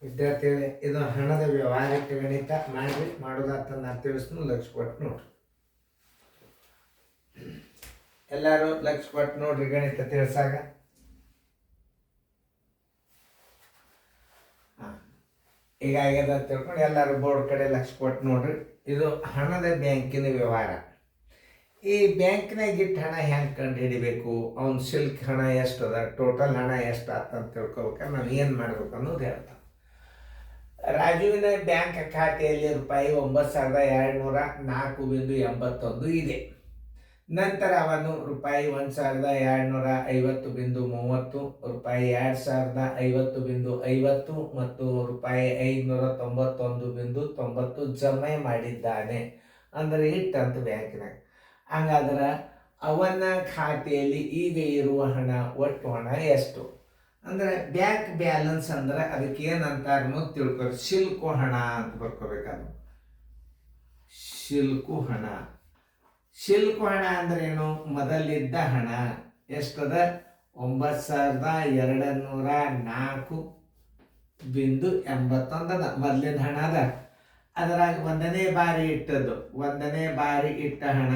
ವಿದ್ಯಾರ್ಥಿಗಳೇ, ಇದು ಹಣದ ವ್ಯವಹಾರಿಕ ಗಣಿತ ಮಾಡಿ ಮಾಡೋದಾತ ನಾ ತಿಳಿಸ್ನು ಲಕ್ಷ ಕೊಟ್ಟು ನೋಡ್ರಿ. ಎಲ್ಲರೂ ಲಕ್ಷ ಕೊಟ್ಟು ನೋಡ್ರಿ ಗಣಿತ ತಿಳಿಸಾಗ. ಈಗ ಆಗ್ಯದ ಅಂತ ತಿಳ್ಕೊಂಡು ಎಲ್ಲರೂ ಬೋರ್ಡ್ ಕಡೆ ಲಕ್ಷ ಕೊಟ್ಟು ನೋಡ್ರಿ. ಇದು ಹಣದ ಬ್ಯಾಂಕಿನ ವ್ಯವಹಾರ. ಈ ಬ್ಯಾಂಕ್ನಾಗ ಇಟ್ಟು ಹಣ ಹೆಂಗೆ ಕಂಡು ಹಿಡಿಬೇಕು, ಅವ್ನ ಶಿಲ್ಕ್ ಹಣ ಎಷ್ಟು ಅದ, ಟೋಟಲ್ ಹಣ ಎಷ್ಟು ಆತಂತ ತಿಳ್ಕೊಬೇಕಾದ್ರೆ ನಾವು ಏನು ಮಾಡ್ಬೇಕು ಅನ್ನೋದು ಹೇಳ್ತಾನೆ. ರಾಜುವಿನ ಬ್ಯಾಂಕ್ ಖಾತೆಯಲ್ಲಿ ರೂಪಾಯಿ 9,204.81 ಇದೆ. ನಂತರ ಅವನು ರೂಪಾಯಿ 1,250.30, ರೂಪಾಯಿ 2,050.50 ಮತ್ತು ರೂಪಾಯಿ 591.90 ಜಮೆ ಮಾಡಿದ್ದಾನೆ. ಅಂದರೆ ಇಟ್ಟಂತ ಬ್ಯಾಂಕಿನಾಗ. ಹಂಗಾದ್ರೆ ಅವನ ಖಾತೆಯಲ್ಲಿ ಈಗ ಇರುವ ಹಣ, ಒಟ್ಟು ಹಣ ಎಷ್ಟು ಅಂದ್ರೆ ಬ್ಯಾಂಕ್ ಬ್ಯಾಲೆನ್ಸ್ ಅಂದ್ರೆ ಅದಕ್ಕೆ ಏನಂತಾರ ಅನ್ನೋದು ತಿಳ್ಕೊರಿ. ಶಿಲ್ಕು ಹಣ ಅಂತ ಬರ್ಕೋಬೇಕಾದ್ರು. ಶಿಲ್ಕು ಹಣ. ಶಿಲ್ಕು ಹಣ ಅಂದ್ರೆ ಏನು? ಮೊದಲಿದ್ದ ಹಣ ಎಷ್ಟದ? 9,204.81 ಅದ ಮೊದಲಿನ ಹಣ ಅದ. ಅದರಾಗ ಒಂದನೇ ಬಾರಿ ಇಟ್ಟದ್ದು, ಒಂದನೇ ಬಾರಿ ಇಟ್ಟ ಹಣ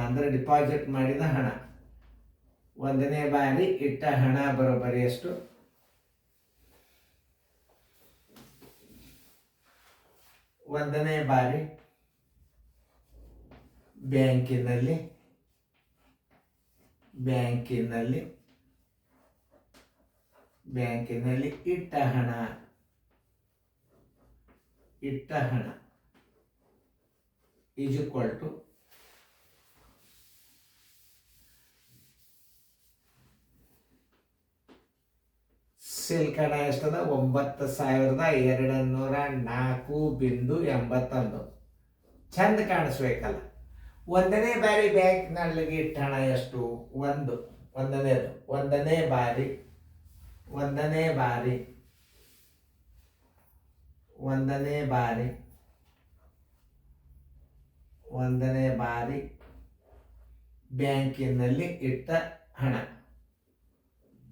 ಅಂದ್ರೆ ಡಿಪಾಸಿಟ್ ಮಾಡಿದ ಹಣ. ಒಂದನೇ ಬಾರಿ ಇಟ್ಟ ಹಣ ಬರೋಬ್ಬರಿ ಎಷ್ಟು? ಒಂದನೇ ಬಾರಿ ಬ್ಯಾಂಕಿನಲ್ಲಿ ಇಟ್ಟ ಹಣ ಈಸ್ ಈಕ್ವಲ್ ಟು ಸಿಲ್ಕ್ ಹಣ ಎಷ್ಟದ? 9,204.81. ಚಂದ ಕಾಣಿಸ್ಬೇಕಲ್ಲ. ಒಂದನೇ ಬಾರಿ ಬ್ಯಾಂಕ್ನಲ್ಲಿಗೆ ಇಟ್ಟ ಹಣ ಎಷ್ಟು? ಒಂದನೇ ಬಾರಿ ಬ್ಯಾಂಕಿನಲ್ಲಿ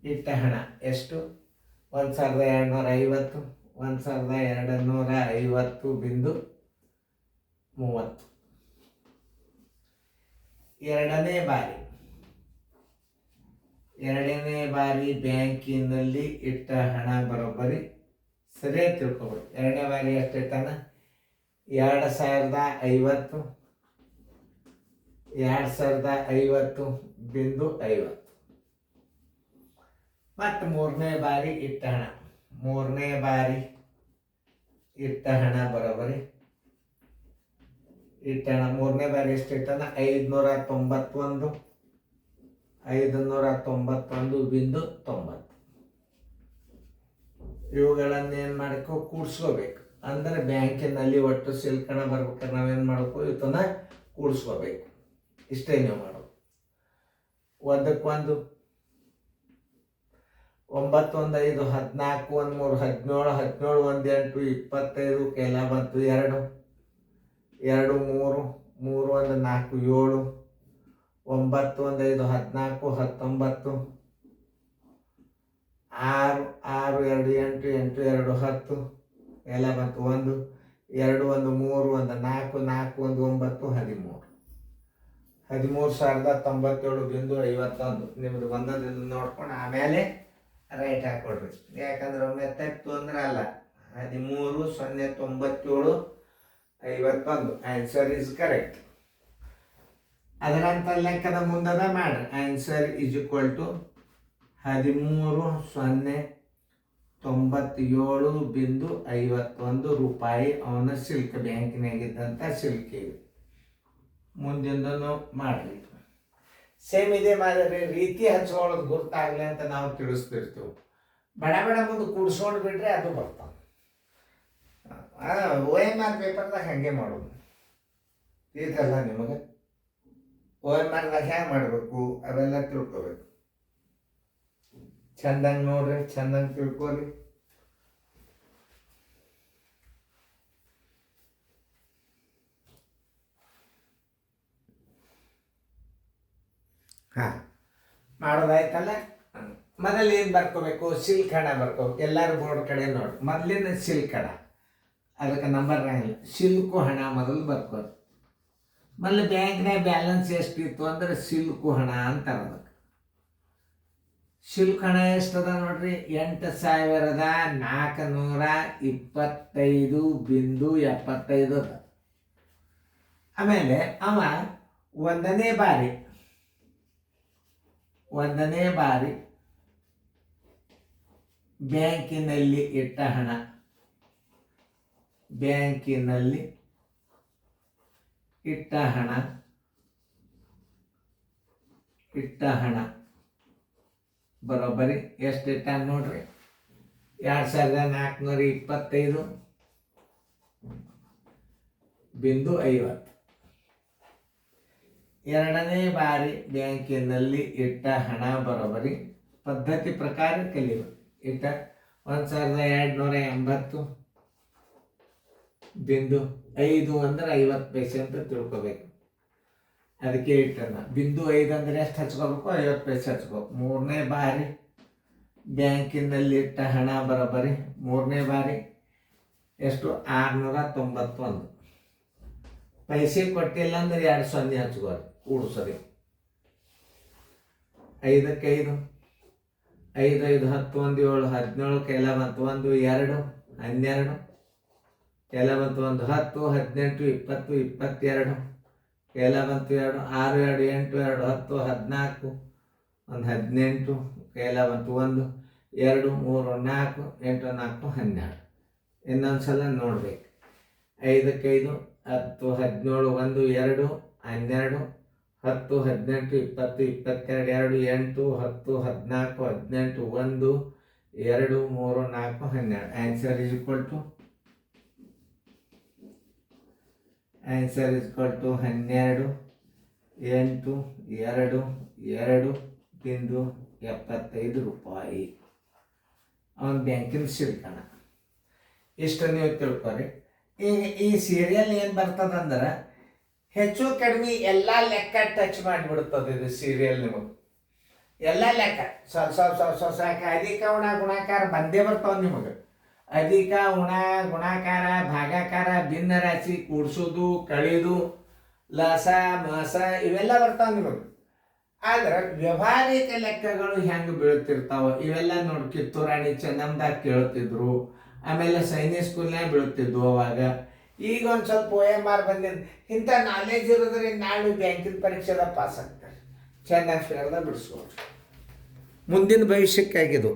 ಇಟ್ಟ ಹಣ ಎಷ್ಟು? 1,250, 1,250.30. ಎರಡನೇ ಬಾರಿ ಬ್ಯಾಂಕಿನಲ್ಲಿ ಇಟ್ಟ ಹಣ ಬರೋಬ್ಬರಿ ಸರಿಯಾಗಿ ತಿಳ್ಕೊಬೇಕು. ಎರಡನೇ ಬಾರಿ ಎಷ್ಟೈತಾನ? 2,050.50. ಮತ್ತು ಮೂರನೇ ಬಾರಿ ಇಟ್ಟ ಹಣ ಬರೋಬ್ಬರಿ ಮೂರನೇ ಬಾರಿ ಎಷ್ಟೈತಾನ? 591.90. ಇವುಗಳನ್ನು ಏನು ಮಾಡ್ಕೋ? ಕೂಡಿಸ್ಕೋಬೇಕು. ಅಂದ್ರೆ ಬ್ಯಾಂಕಿನಲ್ಲಿ ಒಟ್ಟು ಸಿಲ್ಕ್ ಹಣ ಬರ್ಬೇಕಾದ್ರೆ ನಾವೇನು ಮಾಡಬೇಕು? ಇವತ್ತನ್ನ ಕೂಡಿಸ್ಕೋಬೇಕು. ಇಷ್ಟೇ ನೀವು ಮಾಡೋದು. ಒಂದಕ್ಕೊಂದು 9 1 5 14 1 3 17 17 1 8 25 ಕೆಲ ಬಂತು 2 2 3 3 1 4 7 9 1 5 14 19 6 6 2 8 8 2 10 ಎಲ್ಲ ಬಂತು 1 2 1 3 1 4 4 1 9 13,097.51. ನಿಮ್ದು ಒಂದೊಂದು ನೋಡ್ಕೊಂಡು ಆಮೇಲೆ ರೈಟ್ ಹಾಕೊಡ್ರಿ. ಯಾಕಂದ್ರೆ ಒಮ್ಮೆ ತೆತ್ತು ಅಂದ್ರೆ ಅಲ್ಲ. 13,097.51 ಆನ್ಸರ್ ಇಸ್ ಕರೆಕ್ಟ್. ಅದರಂತ ಲೆಕ್ಕದ ಮುಂದದ ಮಾಡ್ರಿ. ಆನ್ಸರ್ ಇಸ್ ಈಕ್ವಲ್ ಟು 13,097.51 ರೂಪಾಯಿ ಅವನ ಸಿಲ್ಕ್ ಬ್ಯಾಂಕಿನಾಗಿದ್ದಂಥ ಸಿಲ್ಕ್ ಇದೆ. ಮುಂದಿಂದನು ಮಾಡ್ರಿ. ಸೇಮ್ ಇದೇ ಮಾಡಿದ್ರೆ ರೀತಿ ಹಚ್ಕೊಳ್ಳೋದು ಗುರ್ತಾಗಲಿ ಅಂತ ನಾವು ತಿಳಿಸ್ತಿರ್ತೀವಿ. ಬಡ ಮುಂದೆ ಕೂಡ್ಸ್ಕೊಂಡು ಬಿಟ್ರೆ ಅದು ಬರ್ತಾವೆ. OMR ಪೇಪರ್ದಾಗ ಹಾಗೆ ಮಾಡೋದು ಇದಲ್ಲ. ನಿಮಗೆ OMRದಾಗ ಹ್ಯಾಂಗೆ ಮಾಡಬೇಕು ಅವೆಲ್ಲ ತಿಳ್ಕೊಬೇಕು. ಚಂದಂಗೆ ನೋಡ್ರಿ, ಚಂದಂಗೆ ತಿಳ್ಕೊರಿ. ಹಾಂ ಮಾಡೋದಾಯ್ತಲ್ಲ. ಮೊದಲು ಏನು ಬರ್ಕೋಬೇಕು, ಸಿಲ್ಕ್ ಹಣ ಬರ್ಕೋಬೇಕು. ಎಲ್ಲರೂ ಬೋರ್ಡ್ ಕಡೆ ನೋಡಿ, ಮೊದಲಿನ ಸಿಲ್ಕ್ ಹಣ, ಅದಕ್ಕೆ ನಂಬರ್ ಇಲ್ಲ, ಸಿಲ್ಕು ಹಣ ಮೊದಲು ಬರ್ಕೋದು. ಮೊದಲು ಬ್ಯಾಂಕ್ನಾಗ ಬ್ಯಾಲೆನ್ಸ್ ಎಷ್ಟಿತ್ತು ಅಂದ್ರೆ ಸಿಲ್ಕು ಹಣ ಅಂತಾರೆ ಅದಕ್ಕೆ. ಸಿಲ್ಕ್ ಹಣ ಎಷ್ಟದ ನೋಡ್ರಿ, 8,425.75 ಅದ. ಆಮೇಲೆ ಅವ ಒಂದನೇ ಬಾರಿ ಬ್ಯಾಂಕಿನಲ್ಲಿ ಇಟ್ಟ ಹಣ ಬರೋಬ್ಬರಿ ಎಷ್ಟು ಇಟ್ಟ ನೋಡ್ರಿ, 2,425.50. ಎರಡನೇ ಬಾರಿ ಬ್ಯಾಂಕಿನಲ್ಲಿ ಇಟ್ಟ ಹಣ ಬರೋಬ್ಬರಿ ಪದ್ಧತಿ ಪ್ರಕಾರ ಕಲಿಬೇಕು. ಇಟ್ಟ 1,280.5 ಅಂದ್ರೆ 50 ಪೈಸೆ ಅಂತ ತಿಳ್ಕೊಬೇಕು. ಅದಕ್ಕೆ ಇಟ್ಟನ 0.5 ಅಂದ್ರೆ ಎಷ್ಟು ಹಚ್ಕೋಬೇಕು, 50 ಪೈಸೆ ಹಚ್ಕೋಬೇಕು. ಮೂರನೇ ಬಾರಿ ಬ್ಯಾಂಕಿನಲ್ಲಿ ಇಟ್ಟ ಹಣ ಬರೋಬ್ಬರಿ ಮೂರನೇ ಬಾರಿ ಎಷ್ಟು, 691 ಪೈಸೆ ಕೊಟ್ಟಿಲ್ಲ ಅಂದ್ರೆ 2 ಸೊನ್ನೆ ಹಚ್ಕೋರಿ, ಕೂಡಿಸೋರಿ. 5ಕ್ಕೆ 5, 5 5 10 1 7 17, ಕೆಲ ಬಂತು 1 2 12, ಕೆಲ ಬಂತು 1 10 18 20 22, ಕೆಲ ಬಂತು 2 6 2 8 2 10 14, 1 18, ಕೆಲ ಬಂತು 1 2 3 4 8 4 12. ಇನ್ನೊಂದ್ಸಲ ನೋಡ್ಬೇಕು. 5ಕ್ಕೆ 5, 10 17 1 2 12, 10 18 20 22 2 8 10 14 18 1 2 3 4 12. ಆನ್ಸರ್ ಇಸ್ ಈಕ್ವಲ್ ಟು 12 8 2 2.75 ರೂಪಾಯಿ ಅವನ ಬ್ಯಾಂಕಿನ ಸಿಲ್ಕಣ. ಇಷ್ಟು ನೀವು ತಿಳ್ಕೊರಿ. ಈಗ ಈ ಸೀರಿಯಲ್ ಏನು ಬರ್ತದಂದ್ರೆ ಹೆಚ್ಚು ಕಡಿಮೆ ಎಲ್ಲ ಲೆಕ್ಕ ಟಚ್ ಮಾಡಿಬಿಡ್ತದೆ. ಇದು ಸೀರಿಯಲ್ ನಿಮಗೆ ಎಲ್ಲ ಲೆಕ್ಕ ಸ್ವಲ್ಪ ಅಧಿಕ ಉಣ ಗುಣಾಕಾರ ಬಂದೇ ಬರ್ತಾವ ನಿಮಗೆ. ಅಧಿಕ ಉಣ ಗುಣಾಕಾರ ಭಾಗಾಕಾರ ಭಿನ್ನ ರಾಶಿ ಕೂಡಿಸೋದು ಕಳೆದು ಲಸ ಮಸ ಇವೆಲ್ಲ ಬರ್ತಾವ ನಿಮಗೆ. ಆದ್ರೆ ವ್ಯವಹಾರಿಕ ಲೆಕ್ಕಗಳು ಹೆಂಗೆ ಬೀಳ್ತಿರ್ತಾವ ಇವೆಲ್ಲ ನೋಡಿ ಕಿತ್ತೂರಾಣಿ ಚೆನ್ನಮ್ಮದಾಗ ಕೇಳ್ತಿದ್ರು. ಆಮೇಲೆ ಸೈನಿಕ್ ಸ್ಕೂಲ್ನಾಗ ಬೀಳ್ತಿದ್ವು ಅವಾಗ. ಈಗ ಒಂದು ಸ್ವಲ್ಪ OMR ಬಂದಿದ್ದು. ಇಂಥ ನಾಲೆಜ್ ಇರೋದ್ರಿಂದ ನಾಳೆ ಬ್ಯಾಂಕಿನ ಪರೀಕ್ಷೆದ ಪಾಸ್ ಆಗ್ತಾರೆ. ಚೆನ್ನಾಗಿ ಫೇರ್ದಾಗ ಬಿಡಿಸ್ಕೊಡ್ರಿ. ಮುಂದಿನ ಭವಿಷ್ಯಕ್ಕಾಗಿದು.